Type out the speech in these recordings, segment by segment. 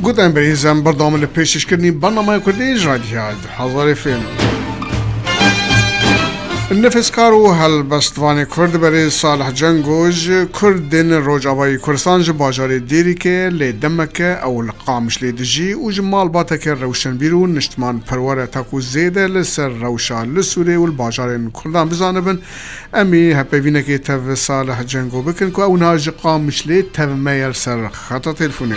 گوتن بریزم بردام لپیشش کردنی برنامه کردیش رادیو حاضر فیلم نفسکار و هلبستوان کرد برای صالح جنگوج کردن روجاوی کردستان باجار دیری که لدمکه او القامشلي دجی و جمال باته که روشن بیرون نشتمان پرواره تاکو زیده لسر روشا لسوری و الباجار کردان بزانبن امی هپیوینه که تف صالح جنگو بکن که او ناج قامشلي تف میل سر خطا تلفونی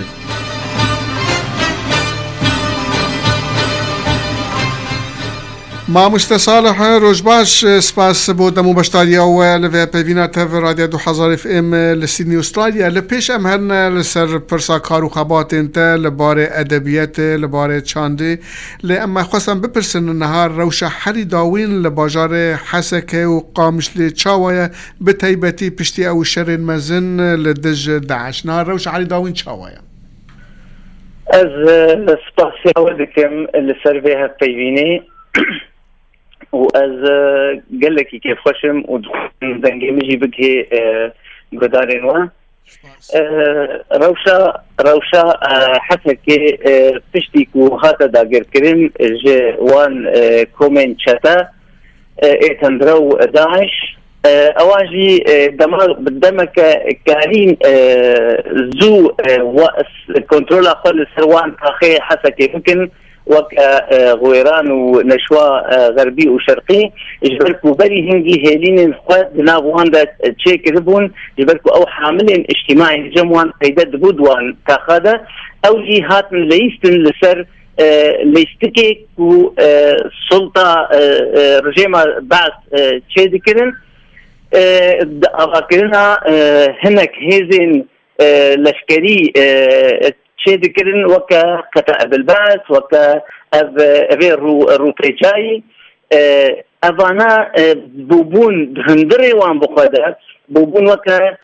ما صالح روجباش سپاس بود مو بشتاریا و لهپیوینا تف رادیو 2000 اف ام لسیدنی استرالیا لپیش ام هرن لسر پرسا کارو خبات انت لباره ادبیات لباره چانده لما خواستم بپرسن نهار روشا حری داوین لباجار حسکه و قامشلي چاوایا بتایبتی پشتی او شرین مزن لدج داعش نهار روشا حری داوین چاوایا از سپاسی اولکم لسر به هفپیوینی و از قلكي كيف خشم ودنجي مجي بكي قدارين و روشا حسكي تشتيك وهذا داقر كريم جوان كومين شتا اتندرو داعش اواجي دمال بالدمك كارين زو واس كنترول اقل سروان تاخي حسكي ممكن وغويران ونشوى غربي وشرقي جبركو بري هنجي هيلين خوات ناغوان دا تشيك ربون جبركو او حاملين اجتماعي جموان قيدات بودوان تاخادا او جهات ليستن لسر ليستكي كو سلطة رجيمة بعث تشي ذكرن أفاكرنا هناك هيزين لشكري شيء ذكرن وكا كتاب البعث وكا أبي الروتيجاي أبانا بوبون هندري وان بقادا بوبون وكا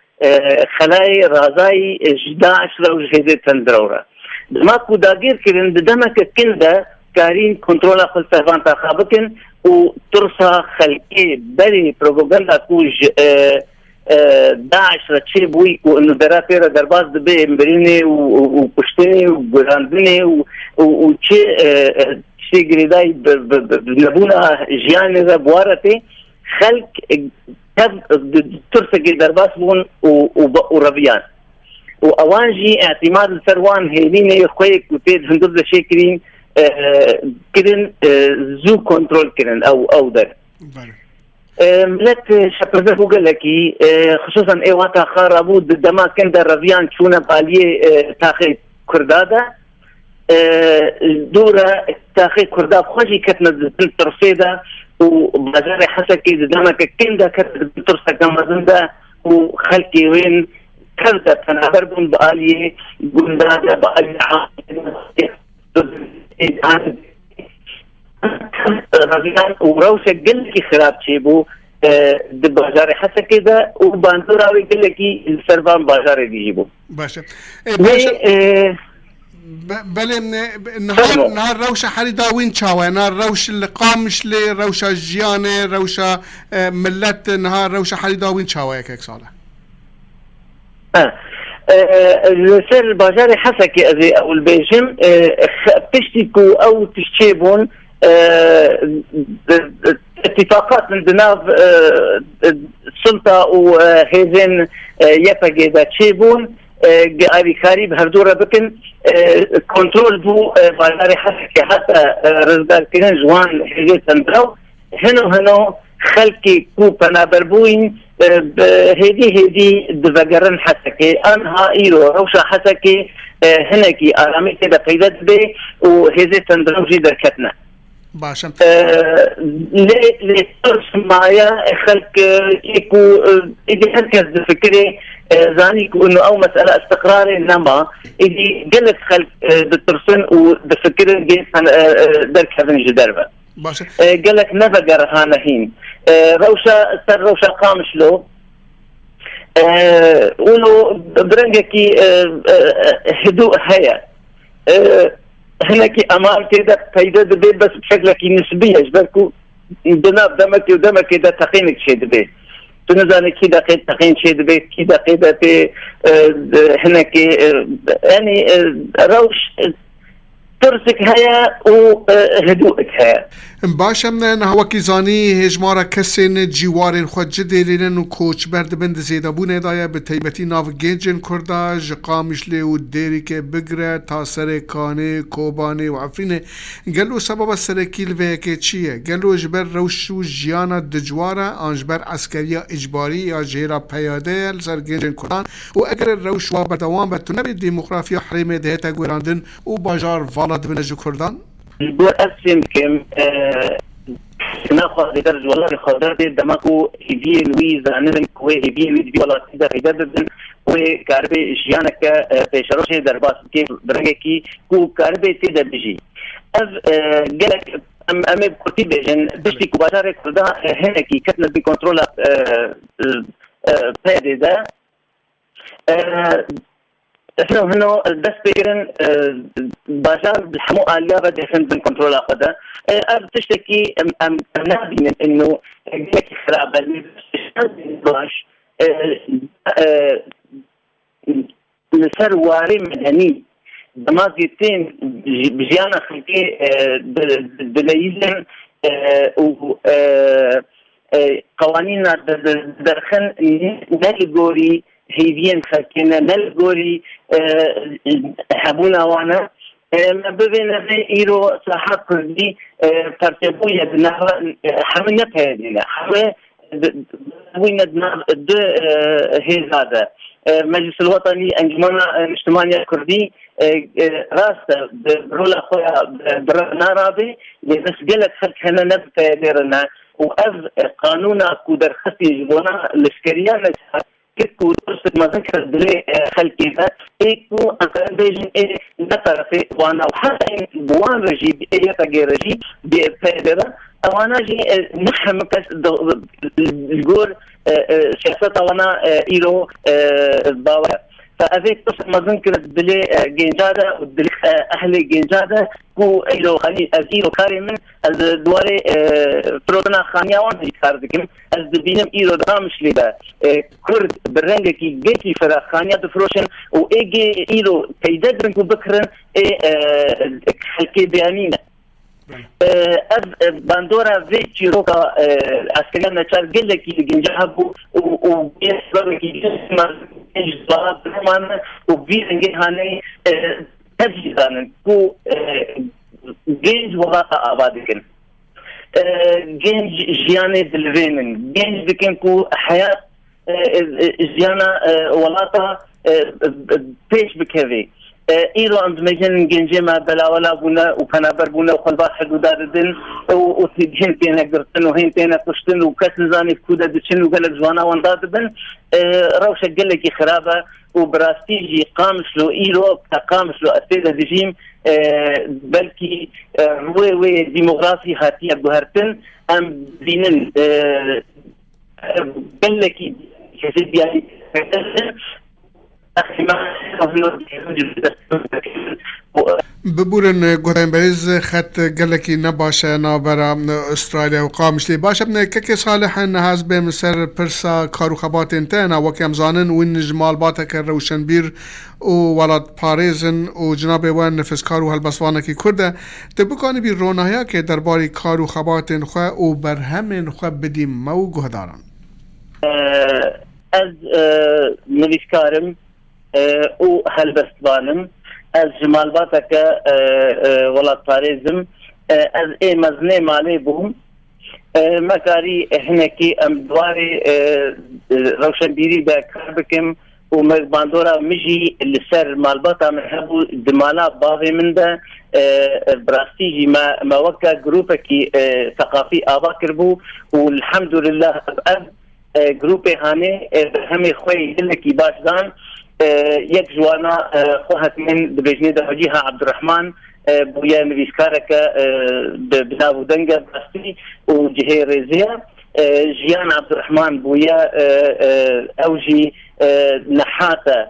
خلاي رازاي جداعش لو جهزي تندرورا دماكو داقير كرن بدمك كندا كارين كنترولا خلصفان تاخابكن وترسا خلقي بري بروباغندا كوج داعش رتشي بوي وانه درافيرا درباز دبي مبريني وكشتني وقراندني وشي قريداي بنبونا جياني ذا بوارتي خلق ترسا درباز بون وربيان واوانجي اعتماد السروان هيليني خويك وتيد هندوز شاكرين كرن زو كنترول كرن او در ملت شبرزه قال لك خصوصا ايواتا خرابود دما كان در رفيان شونا باليه تاخي كردادا دوره تاخي كرداب خوشي كتنا ترفيدا وبازار حسكي دما كندا كتنا ترسا كمازندا وخلقي وين كندا تنابربون باليه قندادا باليه رفيان وروشة قل لك خراب شيبو بازار حسكة ده وباندوراوي قل لك السربان بازار يجيبو باشا بله نهار روشة حريدا وين شاوي نهار روش القامشلي روشة جياني روشة ملت نهار روشة حريدا وين شاوي كيك صالح السر بازار حسكة أزي أو البيجم تشتكو أو تشتيبون اتفاقات من دناف السلطة وهيزن يفاقي ذا تشيبون قاري كاري بهردورة بكن كنترول بو بازار حسكة حتى رزدار كنن جوان هيزن تندرو هنو خلقي كو بنابربوين هدي دفقرن حسكي انها ايرو روشا حسكي هنكي ارامي كده قيدت بي وهذي تندروجي دركتنا باشا ليه ترس معايا خلق يكو إذا هركز فكري زانيكو إنه أو مسألة استقراري إنما إذا قلت خلق بالترسن وبفكري جيس درك هذين جدربة باشا قالك نفقر هانهين روشا قامشلو ولو برنجكي هدوء هيا هناك أمال كده فايدة دبي بس بشكل نسبية جبالكو دمك ودمك كده تقينك شيء دبي تنزل كي دقيقة تقين شيء دبيت كي دقيقة هناك يعني روش ترسك هيا وهدوءك هيا باشا من هواكي زاني هجمارة كسين جوارين خود جدي لنن كوچ برد بند زيدابون دايا بتيبتي ناف جينجن كرداج قامشلي وديريك بقرة تاسر كاني كوباني وعفرينه قالوا سبب السركي الفيكي چيه قالوا جبر روشو جيانا دجوارة انجبر عسكرية اجباري يا جيرا بياده لسر جينجن كردان واقر الروشوا بدوام بتنبي الديموغرافيا حريمة دهتا قوراندن وباجار فالاد بنجو كردان دور أسم كم ناخذ درج والله خضر دماغو هيفي لويز أنا كوي هيفي لويز والله تقدر يدرب وكاربي جيانك بيشروش درباس كيف برجكي كو كاربي تقدر بيجي أف جلك أم بكتي بيجن بيجي كباشر كذا هناكي كتنا بكنترول فادي ده احنا هنا بس بيرن بازار بالحمو آلية بدي فين بالكنترول أخذها تشتكي أم نابين إنه جيك خرابة باش نسر واري مدني دماغيتين بجيانا خلقي دليلن و قوانين درخن نلقوري هيفين خلقنا نلقوري حبونا وانا ما ببين في إيرو صاحب كردي ترتبوية بنهر حملنا بهذينا حمل وين دو هي هذا مجلس الوطني أنجمنا الاجتماعية الكردي راسته برول أخويا برنا رابي بس قلت خلق هنا نبت ديرنا وأذ قانونا كودر خطي جبونا الاسكريان كيكو ترسك ما ذكر بلي خلقي ذا ايكو أقل بيجن ايه نطرفي وانا وحتى بوان رجي ايه تاقي رجي بفادرة وانا جي نحن مكس الجور سياسة وانا ايلو الضاوة فأذيك ترسك ما ذكر بلي جنجادة ودلي أهلي جنجادة كو ايلو خلي ازيلو كاري من الدواري فرودنا خانياوان هيكار دكم از دبينم ايلو قامشلي دا كورد برنجكي جيكي فرا خانيا دفروشن و ايجي ايلو تيددرن كو بكرن خلقي بيانينا از باندورا في تشيروكا عسكريان نشار قلكي جنجابو و بيسببكي جسما جزبارات برمان و بيرنجي هاني تجهيزان كو جينج وراء آبادكن جينج جياني دلوينن جينج بكن كو حياة جيانا ولاتا بيش بكذي إيرو عند مجن جينجي ما بلا ولا بونا وكنابر بونا وخلبات حدودات دن وتجهن تينا قرطن وهين تينا قشتن وكسنزاني كودا دشن وقالك جوانا وانداد بن روشة قلقي خرابة وبراستيجي قامشلو إيرو كقامشلو أستيدا دجيم بلكي روي ديموغرافي هاتية بهرتن أم بينن قلقي كسيد يعني ببورن گوتن بریز خط گلکی نباشه نابرا استرالیا و قامشلی باشه بنه که صالح نهاز به مصر پرسا کارو خبات انتنا وکم زانن و نجمال باتا که روشنبیر و ولاد پاریزن و جناب وان نفس کارو هلبستوانه کی کرده تبکانی بی رونایا که درباری کارو خبات خواه و برهم خواه بدیم مو گهدارن از نویسکارم و هلبستوانم از جمال باتك ولاد باريزم از اي مزني مالي بوم مكاري هناكي ام دواري روشن بيري دا كاربكم ومباندورا مجي لسر مالباتا محبو دمالا باغي من دا براستيجي ما وكا جروبكي ثقافي آبا كربو والحمد لله اب جروبي هاني همي خوي لكي باش دان یک جوانا خوهت من دبجني ده وجيها عبد الرحمن بويا نویسکارك بناو دنگا بستي وجهي ريزيا جيان عبد الرحمن بويا اوجي نحاتا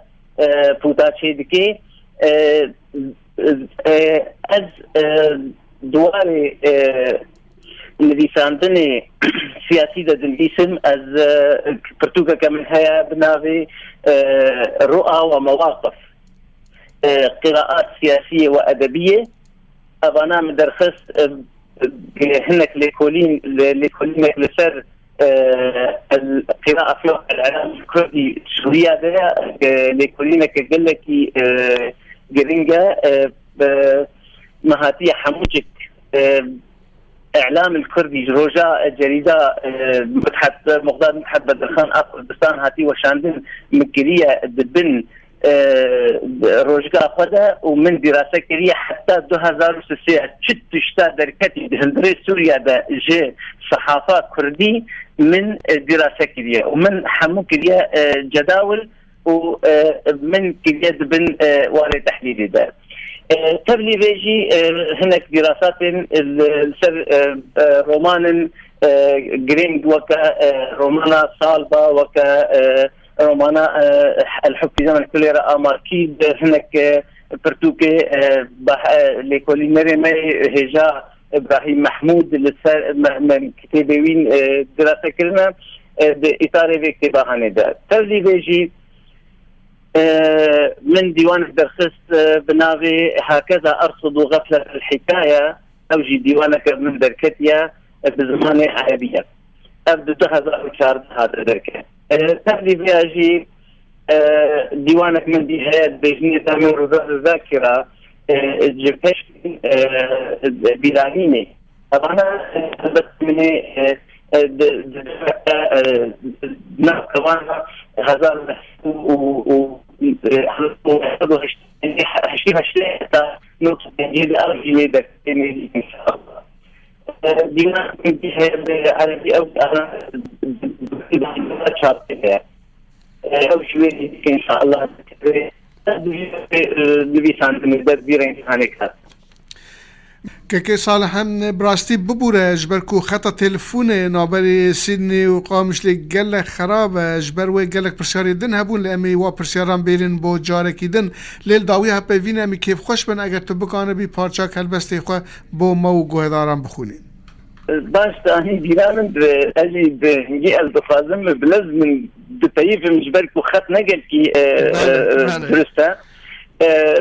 فوتاتشي دكي از دواري نویساندن سیاسی دادن اسم از پرتوکا كمن هيا بناغي رؤى ومواقف قراءات سياسية وأدبية أبانا من درخص هناك لكولين لسر القراءة في الإعلام الكردي شوية ذا لكولين كجلكي جرينجا مهاتية حموجك إعلام الكردي رجاء جريدة مقدار متحد بدرخان أفغانستان هاتي وشاندن مكرية دبن روجا خدا ومن دراسة كرية حتى 2006 شتا دركتي دهندري سوريا دا جي صحافة كردي من دراسة كرية ومن حمو كرية جداول ومن كرية دبن واري تحليلي دا تبلي بيجي هناك دراسات سر رومان جرينج وكا رومانا صالبة وكا رومانا الحب في زمن كوليرا ماركيد هناك برتوكي لكولينري مي هجا ابراهيم محمود من كتابين دراسة كرنا بإطار كتابها هندا تبلي بيجي من ديوان الدرخص بناغي هكذا أرصد غفلة الحكاية أوجي ديوانك من دركتيا بزمان عربية أبدو 2004 هذا دركة تبلي بيجي ديوانك من ديهات بيجني تامر الذاكرة جبهش بلانيني طبعا بس من كمان هزار و هشتي حتى نقطة تنجيل أرجي لك إن شاء الله دينا بها عربي أو أنا شاطئة أو شوية إن شاء الله نبيسان بنقدر بيرين هناك که صالح هم براستی ببوره جبرکو خطا تلفون نابری سیدنی و قامشلي گل خرابه جبر و گلک پرسیاری دن هبون لأمی و پرسیاران بیرین با جارکی دن لیل داوی هپیوین امی کیف خوش بن اگر تو بکانه بی پارچا کلبستی خواه با مو گوهداران بخونین باش تاني ديران اجي بنجي البفازم بلز من بتايف مجبركو خط نقل كي درستا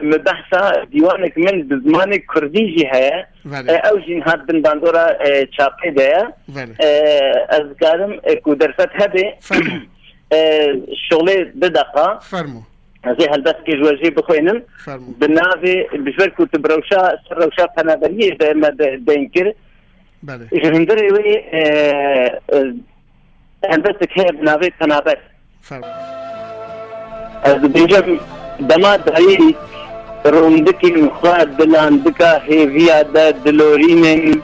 مبحثة ديوانك من بزمانك كرديجي هيا او جين هاد بن باندورا چاپي ديا اذكارم كو درست هبه شغلي بدقة فرمو زي هلبس كي جواجي بخوينم بالنافي بجبركو تبروشا سروشا فنابريه ما دينكر بله هندري وي هلبسك هي بنافي فنابر فرمو از بيجم دماد هاي روندكي مخاد دلاندكا هيفيا دا دلورين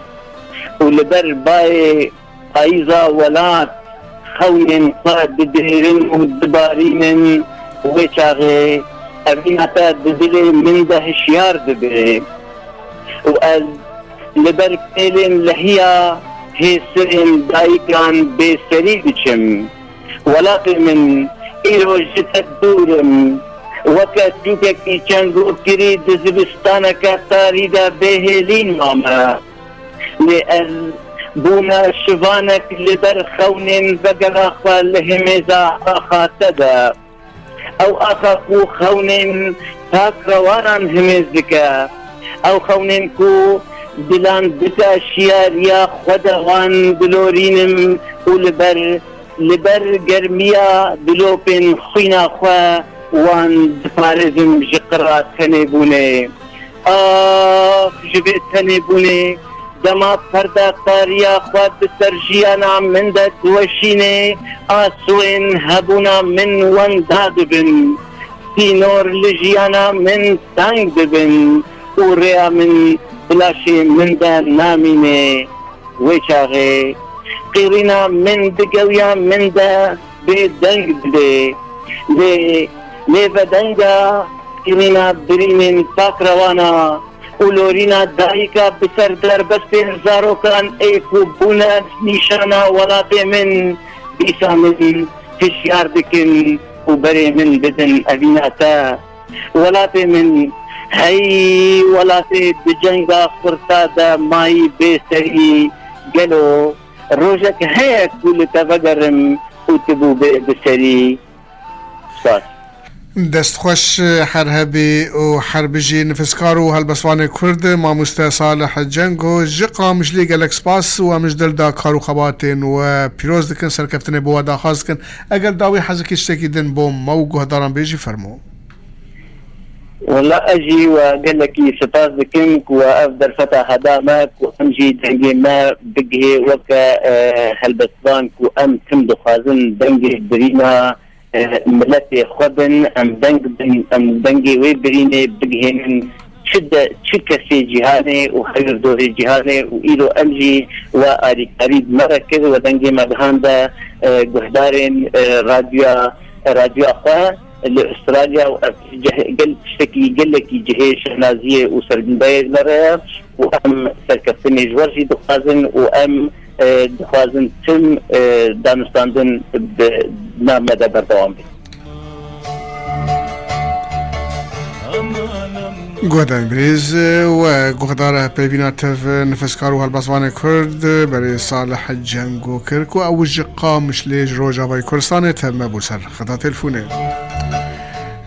ولبر باي ايزا ولات خوين قاد ديرين ودبارين ويشاغي ابيناتا دزلي من ده هشيار دبي واز لبر بيلين لهيا هي سرين دايكان بسري بچم ولا من إيرو جت دورم وكاتيك كي جانكو كري دزبستانا كاتاريدا بهلين ماما لأن بونا شفانك لبر خونين بقراخا لهمزا آخا تدا أو آخاكو خونين تاك رواران همزدكا أو خونين كو دلان بتا شياريا خدغان بلورينم ولبر گرمیا دلوپن خوینا خوا وان دپارزم جقرات تنبونه جبت تنبونه دما پردا قاریا خوا بسرجیانا من دا دوشینه آسوین هبونا من وان دادبن تینور لجیانا من تنگ دبن و ریا من بلاشی من دا نامینه ویچاغه قيرنا من دقويا من دا بدنگ دي بدنگا قيرنا بريمين تاك روانا ولورينا دايكا بسر در بس هزارو كان ايكو بونا نشانا ولا من بيسا من تشيار دكن وبري من بدن ابيناتا ولا من هاي ولا بجنگا خرطا دا ماي بسري قالوا الروجك هيك كل تفجرم وتبو بسري صار دست خوش حرهبي وحربجي نفسكارو هلبستوان الكورد ماموستا صالح جانكو جي قامشلي قالك سباس ومجدل دا كارو خباتين وبيروز دكن سركفتن بوا دا خاص دكن اقل داوي حزكي اشتكي دن بوم موقوه داران بيجي فرمو والله اجي وقال لك سباس دكنك وافضل فتى هدامك وامجي دنجي ما بقهي وكا هلبستوانك وام تمدو خازن دنجي برينا ملتي خدن ام دنجي ويبريني بقهن شدة شكة في جهاني وخير دوري جهاني وإيلو أمجي وآري قريب مركز ودنجي مدهاندا قهدارين راديو أخوة لأستراليا قل شكي قل لك جهي شهنازية وسردين بايز مرة وأم سركفتني جورجي دخازن وأم دخوازن تم دانستاندن بنام مدى بردوام بي گودن بریز و گودار پیوینات نفسکار و هلبستوان الكورد برای صالح جنگو کرد و اوج قامشلي روجا وای کردستان تم بوسر خدا تلفونه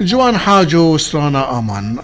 جوان حاجو استرانا امان